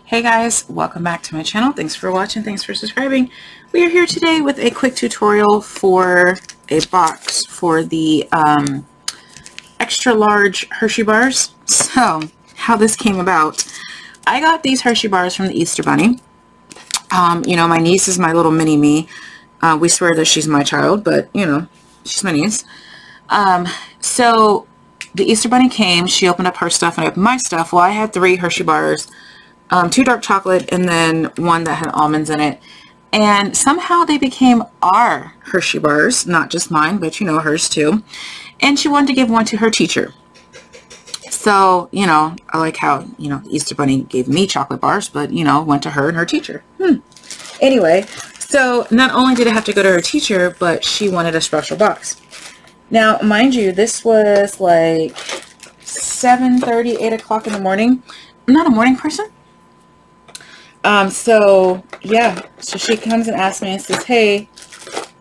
Hey guys, welcome back to my channel. Thanks for watching. Thanks for subscribing. We are here today with a quick tutorial for a box for the extra large Hershey bars. So how this came about, I got these Hershey bars from the Easter Bunny. You know, my niece is my little mini me. We swear that she's my child, but you know, she's my niece. So the Easter Bunny came, she opened up her stuff and I opened my stuff. Well, I had 3 Hershey bars. 2 dark chocolate and then 1 that had almonds in it, and somehow they became our Hershey bars, not just mine, but you know, hers too. And she wanted to give 1 to her teacher. So you know, I like how, you know, the Easter Bunny gave me chocolate bars, but you know, went to her and her teacher. Anyway, so not only did it have to go to her teacher, but she wanted a special box. Now mind you, this was like 7:30, 8 o'clock in the morning. I'm not a morning person. So yeah, so she comes and asks me and says, hey,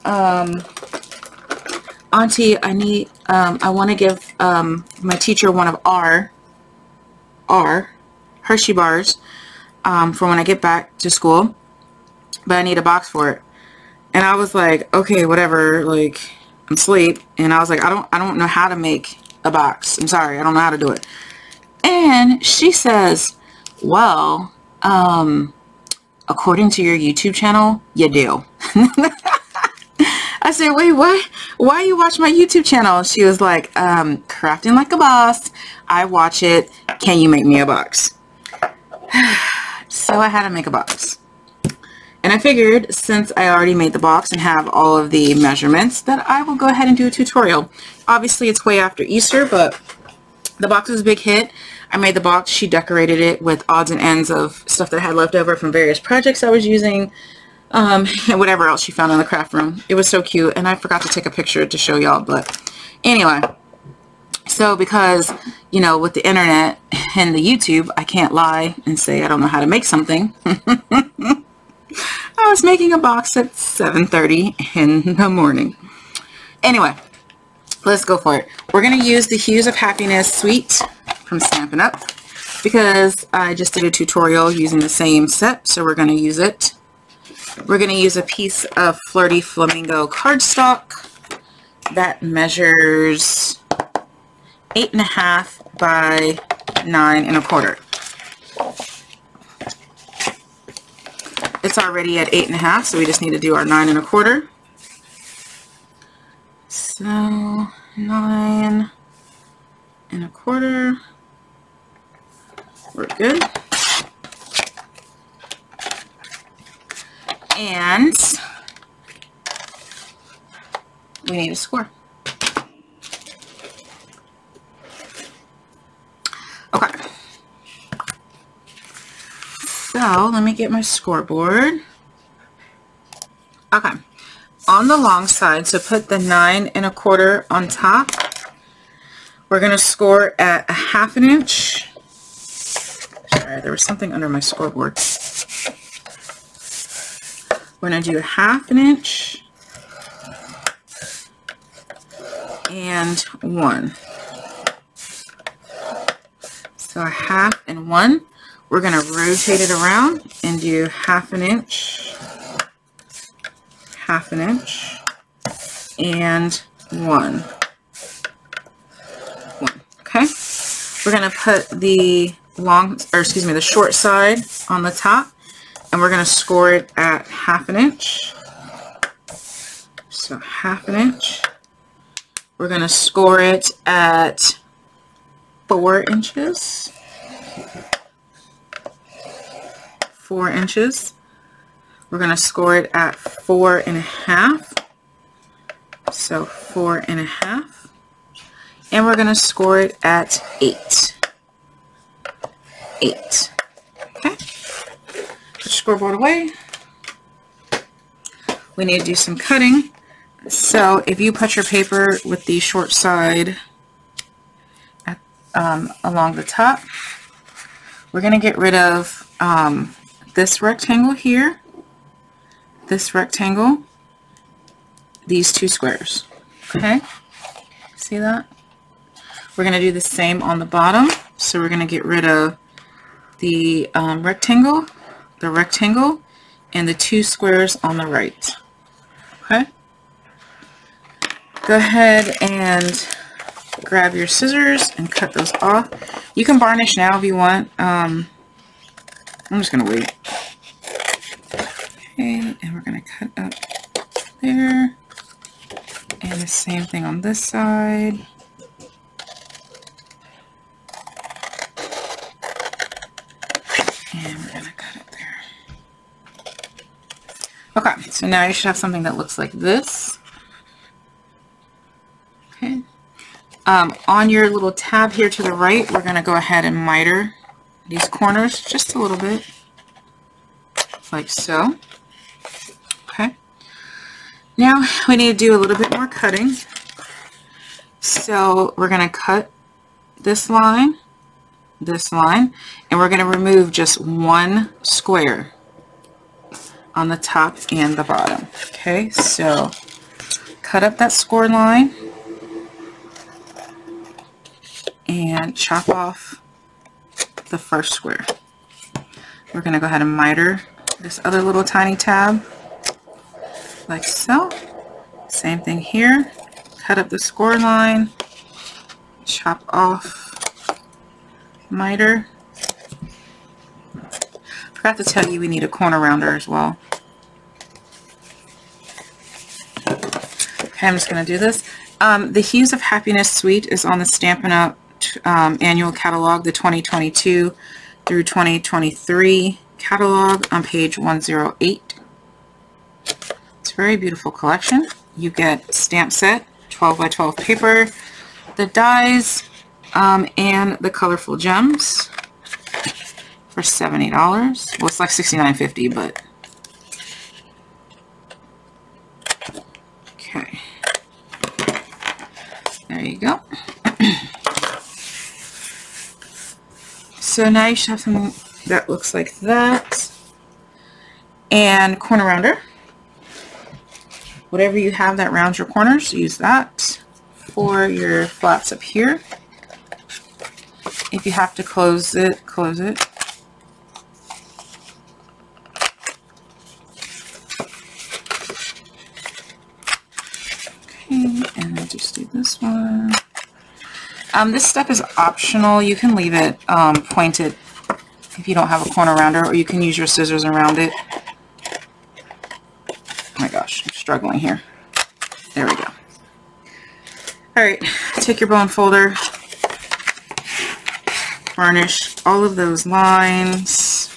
Auntie, I want to give, my teacher one of our Hershey bars, for when I get back to school, but I need a box for it. And I was like, okay, whatever, like, I'm asleep. And I was like, I don't know how to make a box. I'm sorry, I don't know how to do it. And she says, well, according to your YouTube channel, you do. I said, wait, what? Why you watch my YouTube channel? She was like, Crafting Like a Boss. I watch it. Can you make me a box? So I had to make a box. And I figured, since I already made the box and have all of the measurements, that I will go ahead and do a tutorial. Obviously, it's way after Easter, but the box was a big hit. I made the box. She decorated it with odds and ends of stuff that I had left over from various projects I was using, and whatever else she found in the craft room. It was so cute, and I forgot to take a picture to show y'all, but anyway. So because, you know, with the internet and the YouTube, I can't lie and say I don't know how to make something. I was making a box at 7:30 in the morning. Anyway, let's go for it. We're going to use the Hues of Happiness suite from Stampin' Up! Because I just did a tutorial using the same set, so we're going to use it. We're going to use a piece of Flirty Flamingo cardstock that measures 8.5 by 9.25. It's already at 8.5, so we just need to do our 9.25. So 9.25. We're good. And we need a score. Okay. So let me get my scoreboard. Okay. On the long side, so put the 9.25 on top. We're going to score at a 1/2 inch. Sorry, there was something under my scoreboard. We're going to do a 1/2 inch and 1. So a 1/2 and 1. We're going to rotate it around and do 1/2 inch, 1/2 inch, and 1. Okay. We're going to put the the short side on the top, and we're going to score it at 1/2 inch. So 1/2 inch. We're going to score it at 4 inches. 4 inches. We're going to score it at 4.5. So 4.5. And we're going to score it at 8. 8. Okay. Put your scoreboard away. We need to do some cutting. So if you put your paper with the short side at, along the top, we're going to get rid of this rectangle here, this rectangle, these 2 squares. Okay. See that? We're going to do the same on the bottom. So we're going to get rid of the rectangle, and the 2 squares on the right. Okay? Go ahead and grab your scissors and cut those off. You can varnish now if you want. I'm just going to wait. Okay, and we're going to cut up there. And the same thing on this side. And we're going to cut it there. Okay, so now you should have something that looks like this. Okay. On your little tab here to the right, we're going to go ahead and miter these corners just a little bit, like so. Okay. Now we need to do a little bit more cutting. So we're going to cut this line, and we're going to remove just 1 square on the top and the bottom. Okay, so cut up that score line and chop off the first square. We're going to go ahead and miter this other little tiny tab like so. Same thing here. Cut up the score line, chop off, miter. Forgot to tell you we need a corner rounder as well. Okay, I'm just going to do this. The Hues of Happiness suite is on the Stampin' Up! Annual catalog, the 2022 through 2023 catalog on page 108. It's a very beautiful collection. You get stamp set, 12 by 12 paper, the dies, and the colorful gems for $70. Well, it's like $69.50, but okay. There you go. So now you should have something that looks like that. And corner rounder. Whatever you have that rounds your corners, use that for your flaps up here. If you have to close it, close it. Okay, and I'll just do this one. This step is optional. You can leave it pointed if you don't have a corner rounder, or you can use your scissors around it. Oh my gosh, I'm struggling here. There we go. Alright, take your bone folder, varnish all of those lines.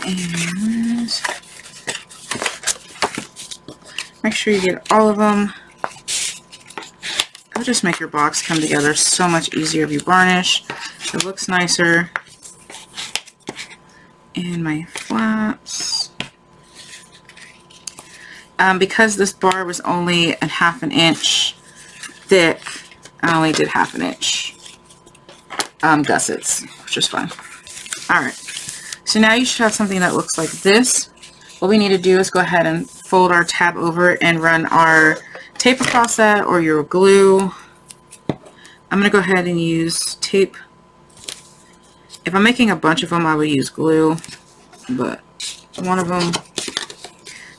And make sure you get all of them. It'll just make your box come together so much easier if you varnish. It looks nicer. And my flaps. Because this bar was only a ½ an inch thick, I only did ½ an inch gussets, which is fine. Alright, so now you should have something that looks like this. What we need to do is go ahead and fold our tab over and run our tape across that, or your glue. I'm going to go ahead and use tape. If I'm making a bunch of them, I would use glue, but one of them,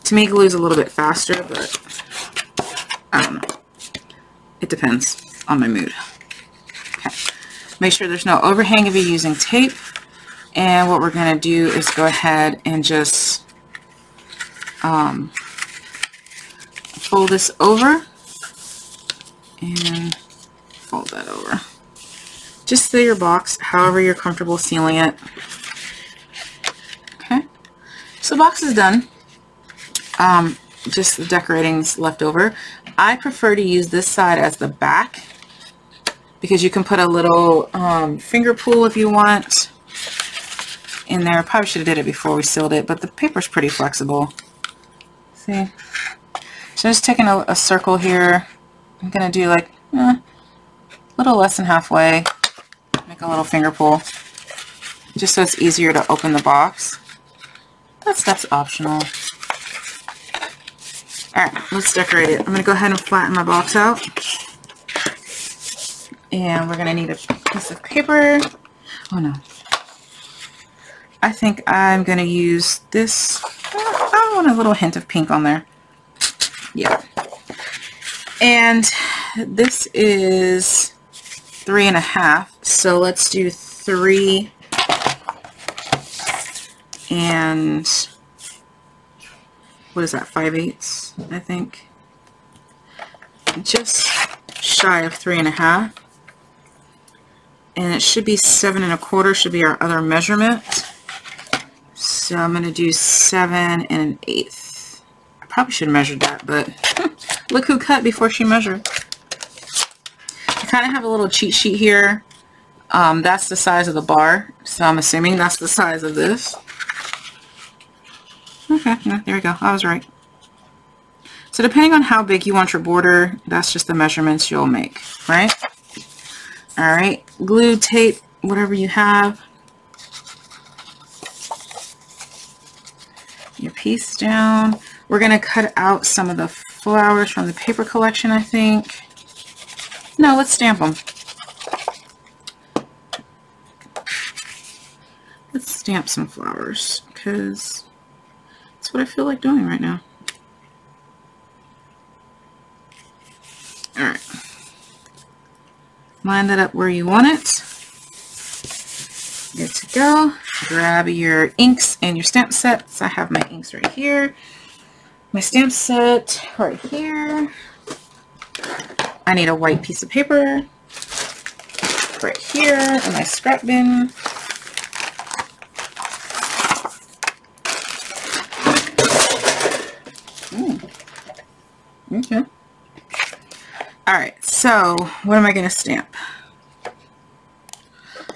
to me, glue is a little bit faster, but I don't know. It depends on my mood. Okay. Make sure there's no overhang if you're using tape. And what we're going to do is go ahead and just fold this over and fold that over. Just seal your box however you're comfortable sealing it. Okay, so the box is done. Just the decorating's left over. I prefer to use this side as the back because you can put a little finger pull if you want in there. Probably should have did it before we sealed it, but the paper's pretty flexible. See? So I'm just taking a circle here. I'm going to do like a little less than halfway. Make a little finger pull. Just so it's easier to open the box. That's optional. Alright, let's decorate it. I'm going to go ahead and flatten my box out. And we're going to need a piece of paper. Oh no. I think I'm going to use this. I want a little hint of pink on there. Yeah. And this is 3.5. So let's do 3 and what is that, 5/8, I think. Just shy of 3.5. And it should be 7 1/4 should be our other measurement. So I'm going to do 7 1/8. I probably should have measured that, but look who cut before she measured. I kind of have a little cheat sheet here. That's the size of the bar, so I'm assuming that's the size of this. Okay, yeah, there we go. I was right. So depending on how big you want your border, that's just the measurements you'll make, right? All right, glue, tape, whatever you have. Your piece down. We're going to cut out some of the flowers from the paper collection, I think. No, let's stamp them. Let's stamp some flowers because that's what I feel like doing right now. All right. Line that up where you want it. Good to go. Grab your inks and your stamp sets. I have my inks right here. My stamp set right here. I need a white piece of paper right here in my scrap bin. Okay. Alright, so what am I going to stamp?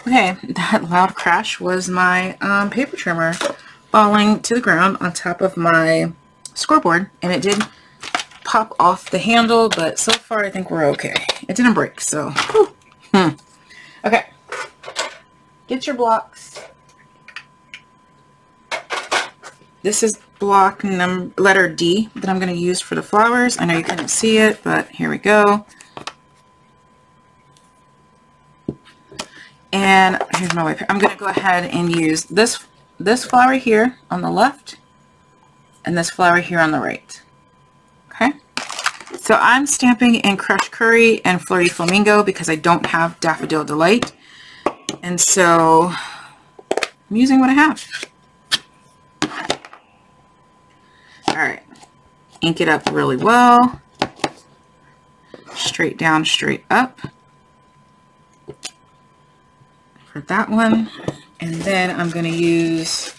Okay, that loud crash was my paper trimmer falling to the ground on top of my scoreboard, and it did pop off the handle, but so far I think we're okay. It didn't break, so okay. Get your blocks. This is block letter D that I'm going to use for the flowers. I know you couldn't see it, but here we go. And here's my white paper. I'm going to go ahead and use this flower here on the left and this flower here on the right. Okay. So I'm stamping in Crushed Curry and Flirty Flamingo because I don't have Daffodil Delight. And so I'm using what I have. Alright, ink it up really well, straight down, straight up for that one, and then I'm going to use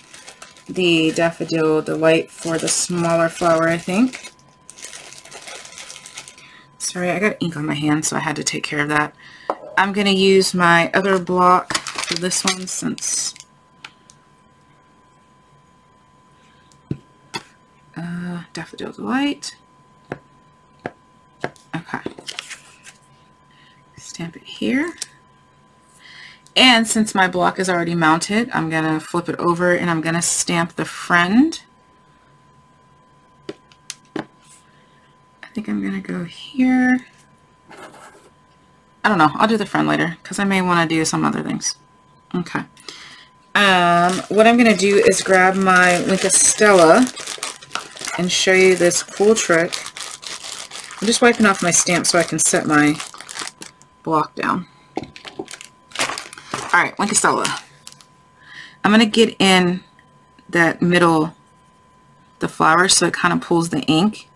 the Daffodil Delight for the smaller flower, I think. Sorry, I got ink on my hand, so I had to take care of that. I'm going to use my other block for this one since Daffodil Delight. Okay. Stamp it here. And since my block is already mounted, I'm going to flip it over and I'm going to stamp the friend. I think I'm going to go here. I don't know. I'll do the friend later because I may want to do some other things. Okay. What I'm going to do is grab my Wink of Stella and show you this cool trick. I'm just wiping off my stamp so I can set my block down. Alright, Wink of Stella. I'm going to get in that middle, the flower, so it kind of pulls the ink.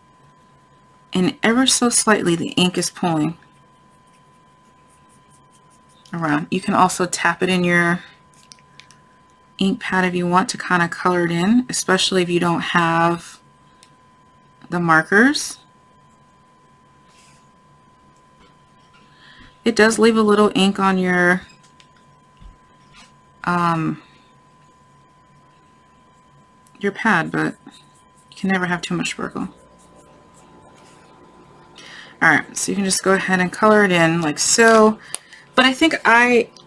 And ever so slightly the ink is pulling around. You can also tap it in your ink pad if you want to kind of color it in, especially if you don't have the markers. It does leave a little ink on your pad, but you can never have too much sparkle. Alright, so you can just go ahead and color it in like so. But I think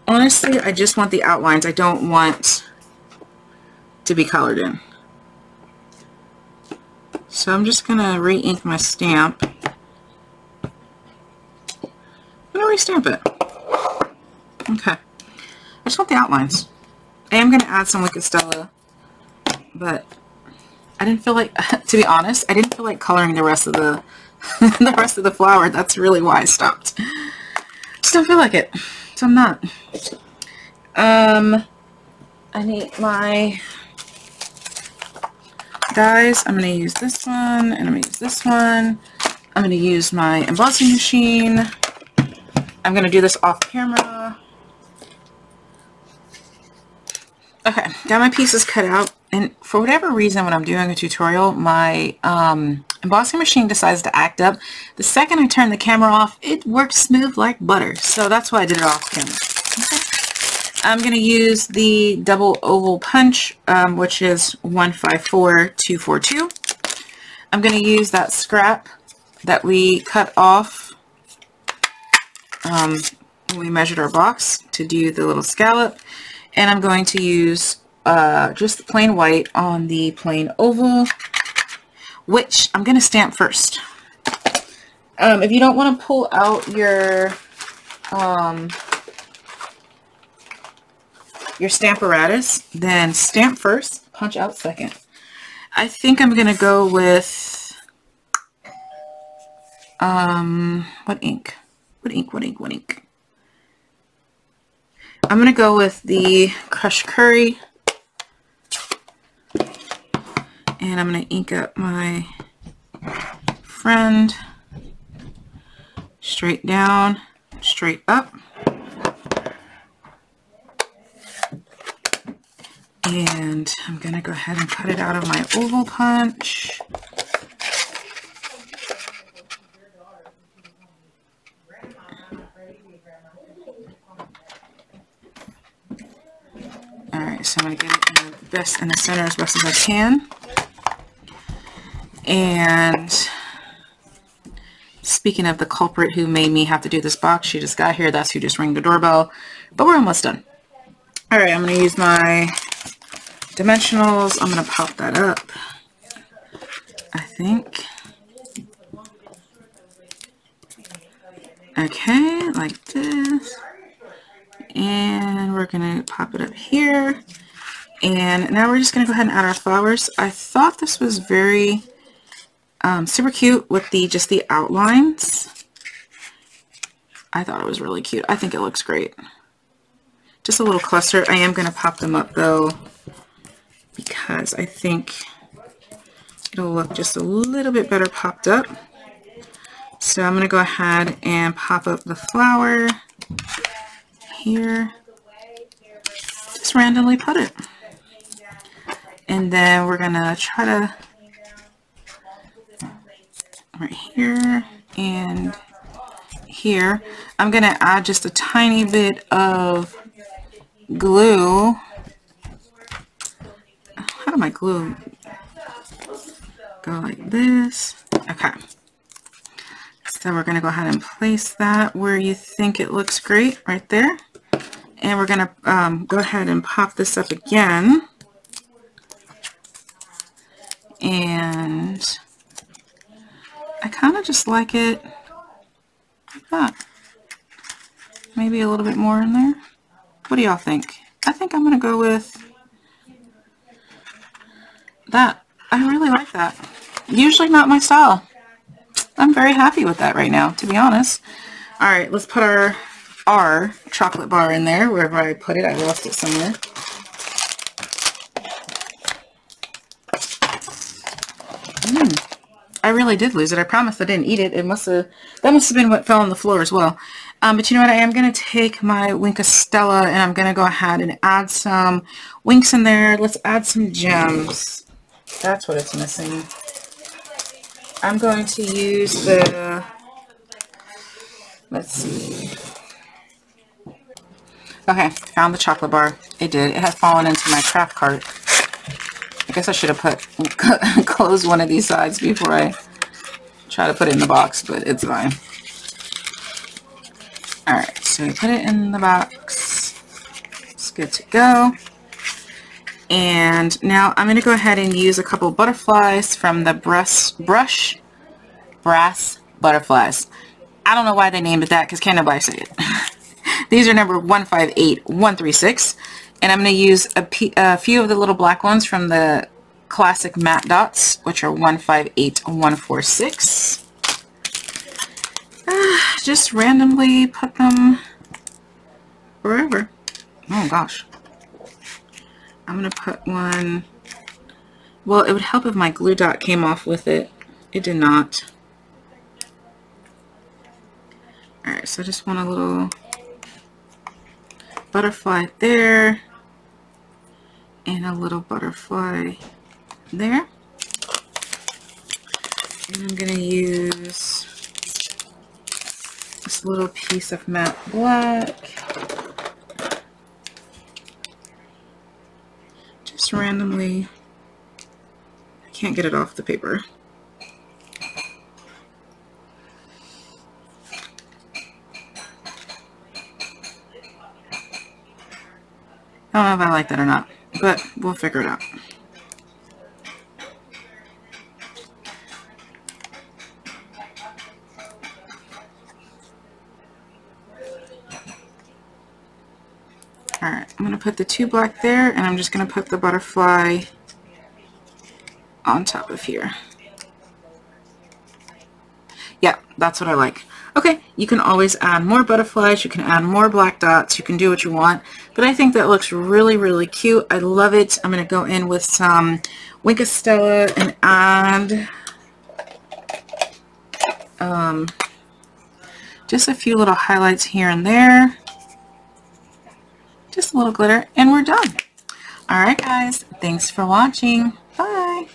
honestly, I just want the outlines. I don't want to be colored in. So I'm just going to re-ink my stamp. I'm going to re-stamp it. Okay. I just want the outlines. I am going to add some Wicked Stella, but I didn't feel like, to be honest, I didn't feel like coloring the rest of the the rest of the flower. That's really why I stopped. Just don't feel like it. So I'm not. I need my dies. I'm going to use this one, and I'm going to use this one. I'm going to use my embossing machine. I'm going to do this off camera. Okay, got my pieces cut out, and for whatever reason when I'm doing a tutorial, my embossing machine decides to act up. The second I turn the camera off, it works smooth like butter, so that's why I did it off camera. Okay. I'm going to use the double oval punch, which is 154242. I'm going to use that scrap that we cut off when we measured our box to do the little scallop. And I'm going to use just plain white on the plain oval, which I'm going to stamp first. If you don't want to pull out your Stamparatus, then stamp first, punch out second. I think I'm going to go with, what ink? What ink? I'm going to go with the Crushed Curry, and I'm going to ink up my friend, straight down, straight up, and I'm going to go ahead and cut it out of my oval punch. Alright, so I'm going to get it in the center as best as I can. And speaking of the culprit who made me have to do this box, she just got here. That's who just rang the doorbell. But we're almost done. Alright, I'm going to use my dimensionals. I'm going to pop that up, I think. Okay, like this. And we're going to pop it up here. And now we're just going to go ahead and add our flowers. I thought this was very super cute with just the outlines. I thought it was really cute. I think it looks great. Just a little cluster. I am going to pop them up though, because I think it'll look just a little bit better popped up. So I'm going to go ahead and pop up the flower here. Just randomly put it. And then we're going to try to right here and here. I'm going to add just a tiny bit of glue. How do my glue go like this? Okay. So we're going to go ahead and place that where you think it looks great, right there. And we're going to go ahead and pop this up again. And I kind of just like it like that. Maybe a little bit more in there. What do y'all think? I think I'm going to go with that. I really like that. Usually not my style. I'm very happy with that right now, to be honest. Alright, let's put our chocolate bar in there. Wherever I put it, I lost it somewhere. I really did lose it. I promise I didn't eat it. That must have been what fell on the floor as well. But you know what? I am going to take my Winked Stella and I'm going to go ahead and add some winks in there. Let's add some gems. That's what it's missing. I'm going to use the, let's see. Okay, found the chocolate bar. It did. It had fallen into my craft cart. I guess I should have closed one of these sides before I try to put it in the box, but it's fine. Alright, so I put it in the box. It's good to go. And now I'm going to go ahead and use a couple butterflies from the Brass Butterflies. I don't know why they named it that, because can't nobody say it. These are number 158136. And I'm going to use a few of the little black ones from the classic matte dots, which are 158146. Just randomly put them wherever. Oh gosh. I'm going to put one, well, it would help if my glue dot came off with it. It did not. Alright, so I just want a little butterfly there, and a little butterfly there. And I'm going to use this little piece of matte black. Just randomly. I can't get it off the paper. I don't know if I like that or not, but we'll figure it out. Alright, I'm going to put the two black there, and I'm just going to put the butterfly on top of here. Yeah, that's what I like. Okay, you can always add more butterflies, you can add more black dots, you can do what you want, but I think that looks really, really cute. I love it. I'm going to go in with some Wink of Stella and add just a few little highlights here and there. Just a little glitter, and we're done. Alright guys, thanks for watching. Bye!